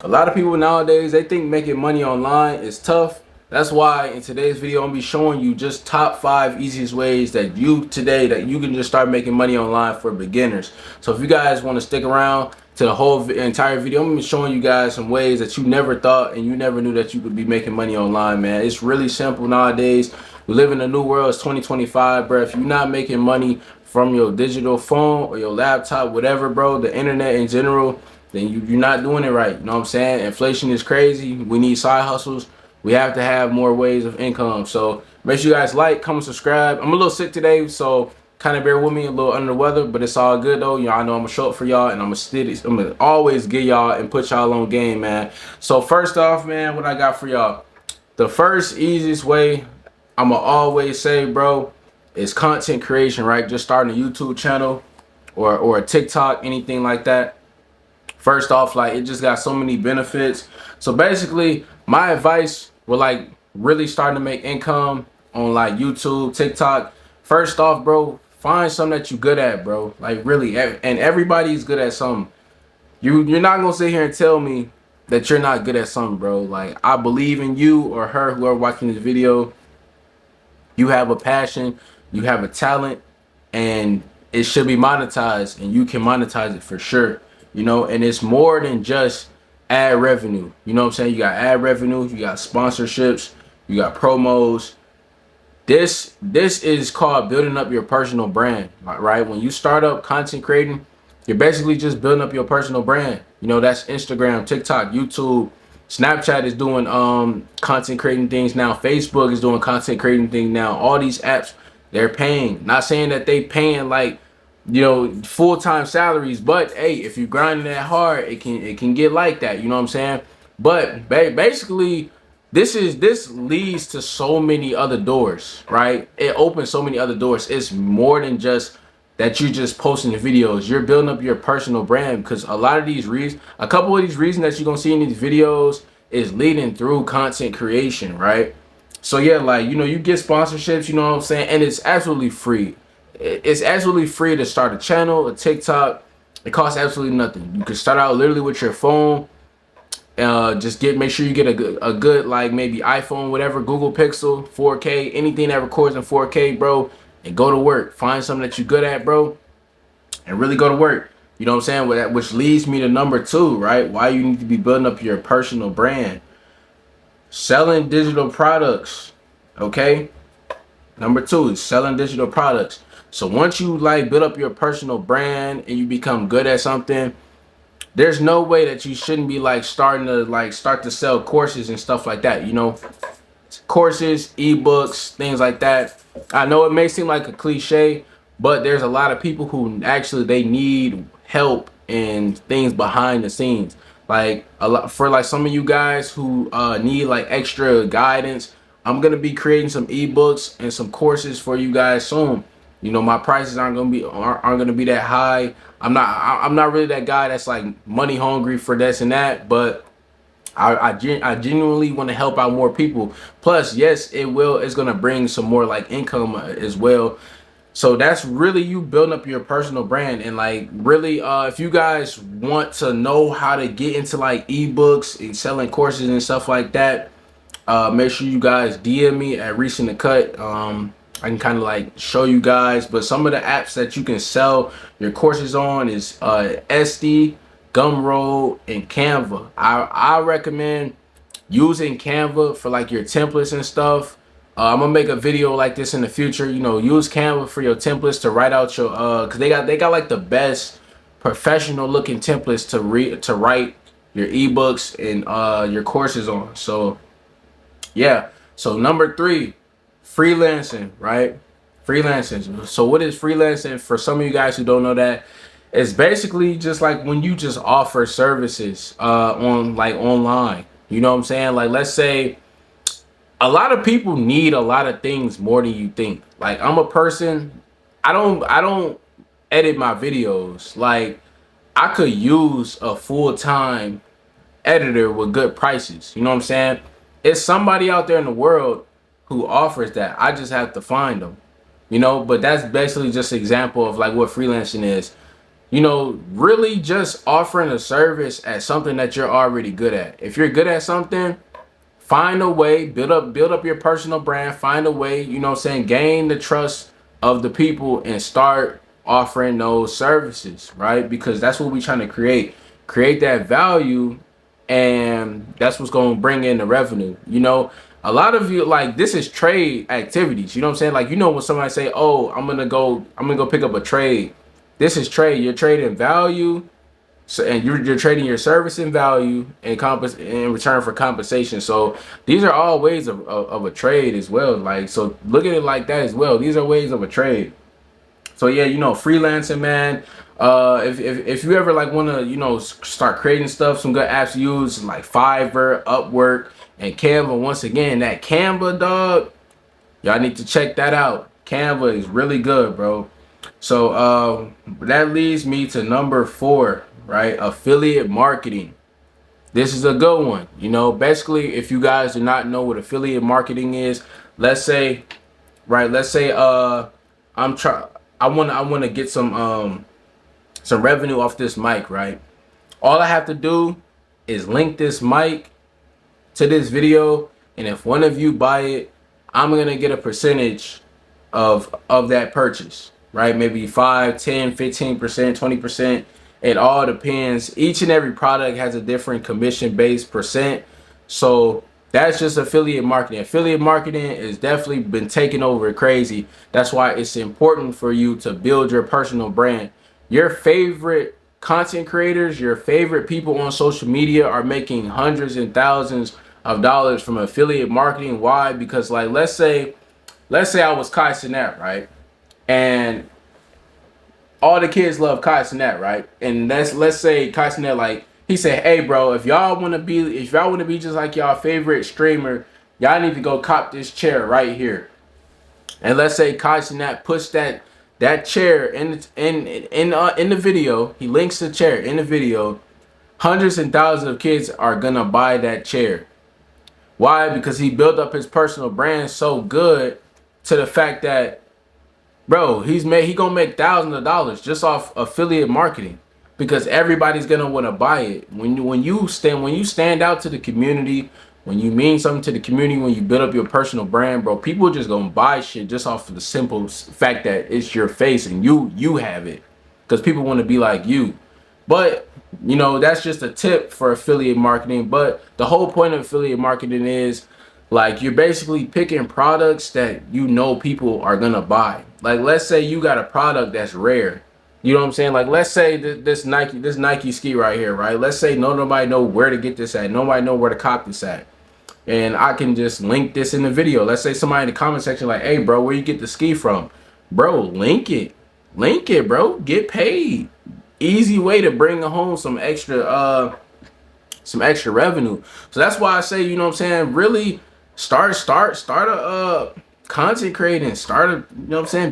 A lot of people nowadays, they think making money online is tough. That's why in today's video, I'm gonna be showing you just top 5 easiest ways that you can just start making money online for beginners. So if you guys want to stick around to the whole entire video, I'm gonna be showing you guys some ways that you never thought and you never knew that you could be making money online, man. It's really simple nowadays. We live in a new world. It's 2025, bro. If you're not making money from your digital phone or your laptop, whatever, bro, the internet in general, then you're not doing it right. You know what I'm saying? Inflation is crazy. We need side hustles. We have to have more ways of income. So make sure you guys like, comment, subscribe. I'm a little sick today, so kind of bear with me, a little under the weather, but it's all good though. I know I'm gonna show up for y'all, and I'm gonna always get y'all and put y'all on game, man. So first off, man, what I got for y'all, the first easiest way I'm gonna always say, bro, is content creation, right? Just starting a YouTube channel or a TikTok, anything like that. First off, like, it just got so many benefits. So basically, my advice with like really starting to make income on like YouTube, TikTok. First off, bro, find something that you're good at, bro. Like really, and everybody's good at something. You're not gonna sit here and tell me that you're not good at something, bro. Like, I believe in you or her, whoever watching this video. You have a passion, you have a talent, and it should be monetized, and you can monetize it for sure. And it's more than just ad revenue. You know what I'm saying? You got ad revenue, you got sponsorships, you got promos. This is called building up your personal brand, right? When you start up content creating, you're basically just building up your personal brand. That's Instagram, TikTok, YouTube. Snapchat is doing content creating things now. Facebook is doing content creating things now. All these apps, they're paying. Not saying that they paying like, full-time salaries, but hey, if you're grinding that hard, it can get like that. You know what I'm saying? But basically, this leads to so many other doors, right? It opens so many other doors. It's more than just that you're just posting the videos. You're building up your personal brand, because a lot of these reasons, a couple of these reasons that you're gonna see in these videos is leading through content creation, right? So yeah, like, you get sponsorships, you know what I'm saying? And it's absolutely free. It's absolutely free to start a channel, a TikTok. It costs absolutely nothing. You can start out literally with your phone. Just make sure you get a good like maybe iPhone, whatever, Google Pixel, 4K, anything that records in 4K, bro, and go to work. Find something that you're good at, bro, and really go to work. You know what I'm saying? Which leads me to number 2, right? Why you need to be building up your personal brand. Selling digital products, okay? Number 2 is selling digital products. So once you like build up your personal brand and you become good at something, there's no way that you shouldn't be like start to sell courses and stuff like that. Courses, ebooks, things like that. I know it may seem like a cliche, but there's a lot of people who actually they need help and things behind the scenes. Like a lot for like some of you guys who need like extra guidance. I'm gonna be creating some ebooks and some courses for you guys soon. My prices aren't gonna be that high. I'm not really that guy that's like money hungry for this and that, but I genuinely want to help out more people. Plus, yes, it's gonna bring some more like income as well. So that's really you building up your personal brand. And like really, if you guys want to know how to get into like ebooks and selling courses and stuff like that, make sure you guys DM me at Recent the Cut. I can kind of like show you guys, but some of the apps that you can sell your courses on is SD, Gumroad, and Canva. I recommend using Canva for like your templates and stuff. I'm gonna make a video like this in the future. Use Canva for your templates to write out your cause they got like the best professional looking templates to write your ebooks and your courses on. So yeah. So number 3, freelancing, right? Freelancing. So what is freelancing? For some of you guys who don't know that, it's basically just like when you just offer services on like online. You know what I'm saying? Like, let's say a lot of people need a lot of things more than you think. Like, I'm a person, I don't edit my videos. Like, I could use a full-time editor with good prices. You know what I'm saying? It's somebody out there in the world who offers that. I just have to find them. But that's basically just an example of like what freelancing is. really just offering a service at something that you're already good at. If you're good at something, find a way, build up your personal brand, find a way, gain the trust of the people and start offering those services, right? Because that's what we're trying to create that value, and that's what's going to bring in the revenue. A lot of you, like, this is trade activities, you know what I'm saying? Like, when somebody say, oh, I'm gonna go pick up a trade. This is trade. You're trading value, so, and you're trading your service and value in return for compensation. So these are all ways of a trade as well. Like, so look at it like that as well. These are ways of a trade. So yeah, freelancing, man. If you ever like want to start creating stuff, some good apps to use like Fiverr, Upwork, and Canva. Once again, that Canva, dog, y'all need to check that out. Canva is really good, bro. So that leads me to number 4, right? Affiliate marketing. This is a good one. Basically, if you guys do not know what affiliate marketing is, let's say, right? Let's say I'm try I want to get some revenue off this mic, right? All I have to do is link this mic to this video, and if one of you buy it, I'm gonna get a percentage of that purchase, right? Maybe 5, 10, 15%, 20%. It all depends. Each and every product has a different commission based percent. So that's just affiliate marketing. Affiliate marketing has definitely been taking over crazy. That's why it's important for you to build your personal brand. Your favorite content creators, your favorite people on social media are making hundreds and thousands of dollars from affiliate marketing. Why? Because, like, let's say I was Kai Cenat, right? And all the kids love Kai Cenat, right? And let's say Kai Cenat, like, he said, hey bro, if y'all wanna be just like y'all favorite streamer, y'all need to go cop this chair right here. And let's say Kai Cenat puts that chair in the video. He links the chair in the video. Hundreds and thousands of kids are gonna buy that chair. Why? Because he built up his personal brand so good to the fact that, bro, he gonna make thousands of dollars just off affiliate marketing, because everybody's gonna want to buy it. When you stand out to the community, when you mean something to the community, when you build up your personal brand, bro, people just gonna buy shit just off of the simple fact that it's your face and you have it, because people want to be like you. But that's just a tip for affiliate marketing. But the whole point of affiliate marketing is, like, you're basically picking products that people are gonna buy. Like, let's say you got a product that's rare. You know what I'm saying? Like, let's say this Nike ski right here, right? Let's say nobody know where to get this at. Nobody know where to cop this at. And I can just link this in the video. Let's say somebody in the comment section like, hey bro, where you get the ski from? Bro, link it. Link it, bro. Get paid. Easy way to bring home some extra revenue. So that's why I say, really start a content creating,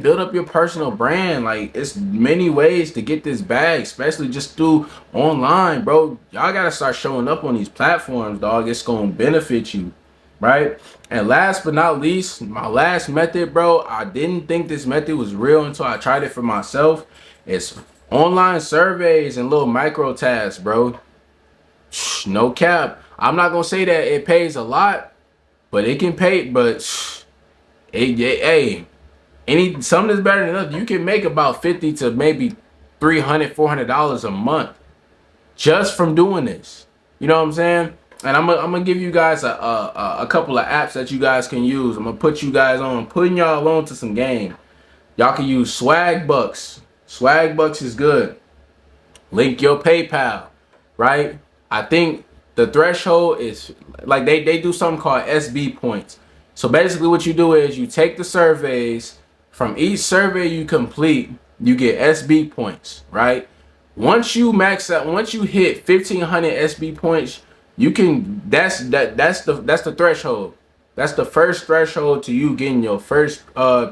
build up your personal brand. Like, it's many ways to get this bag, especially just through online, bro. Y'all gotta start showing up on these platforms, dog. It's gonna benefit you, right? And last but not least, my last method, bro, I didn't think this method was real until I tried it for myself. It's online surveys and little micro tasks, bro. No cap. I'm not gonna say that it pays a lot, but it can pay. But hey, something is better than nothing. You can make about 50 to maybe $300, $400 a month just from doing this. You know what I'm saying? And I'm gonna give you guys a couple of apps that you guys can use. I'm gonna put you guys on, putting y'all on to some game. Y'all can use Swag Bucks. Swag Bucks is good. Link your PayPal, right? I think the threshold is, like, they do something called SB points. So basically what you do is you take the surveys. From each survey you complete, you get SB points, right? Once you max out, once you hit 1,500 SB points, you can, that's the threshold. That's the first threshold to you getting your first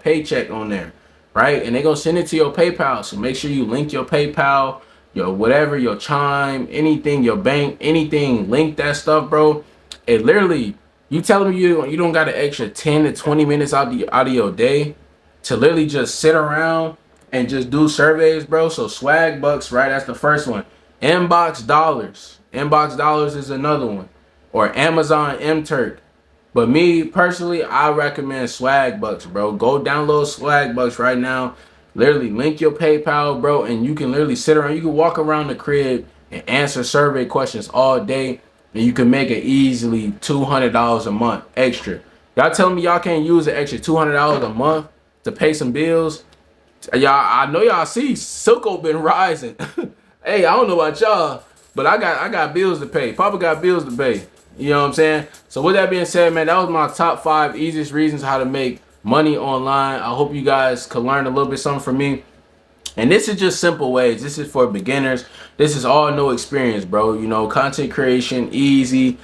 paycheck on there, right? And they're gonna send it to your PayPal. So make sure you link your PayPal, your whatever, your Chime, anything, your bank, anything, link that stuff, bro. It literally, you telling me you don't got an extra 10 to 20 minutes out of your day to literally just sit around and just do surveys, bro. So swag bucks, right? That's the first one. Inbox dollars. Inbox dollars is another one. Or Amazon MTurk. But me personally, I recommend swag bucks, bro. Go download swag bucks right now. Literally link your PayPal, bro, and you can literally sit around. You can walk around the crib and answer survey questions all day, and you can make it easily $200 a month extra. Y'all telling me y'all can't use an extra $200 a month to pay some bills? Y'all, I know y'all see Silco been rising. Hey, I don't know about y'all, but I got bills to pay. Papa got bills to pay. You know what I'm saying? So with that being said, man, that was my top 5 easiest reasons how to make money online. I hope you guys could learn a little bit something from me. And this is just simple ways. This is for beginners. This is all no experience, bro. You know, content creation, easy.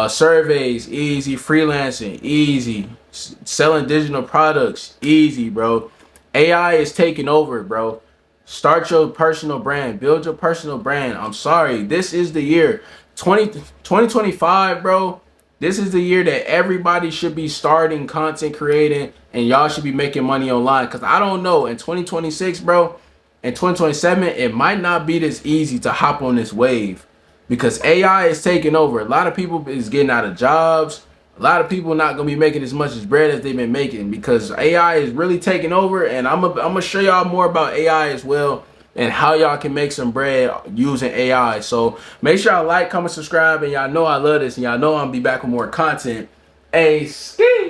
Surveys, easy. Freelancing, easy. Selling digital products, easy, bro. AI is taking over, bro. Start your personal brand. Build your personal brand. I'm sorry. This is the year. 2025, bro. This is the year that everybody should be starting content creating, and y'all should be making money online. Because I don't know, in 2026, bro, in 2027, it might not be this easy to hop on this wave. Because AI is taking over. A lot of people is getting out of jobs. A lot of people not gonna be making as much as bread as they've been making because AI is really taking over. And I'm gonna show y'all more about AI as well and how y'all can make some bread using AI. So make sure y'all like, comment, subscribe, and y'all know I love this, and y'all know I'm gonna be back with more content. Hey, ski.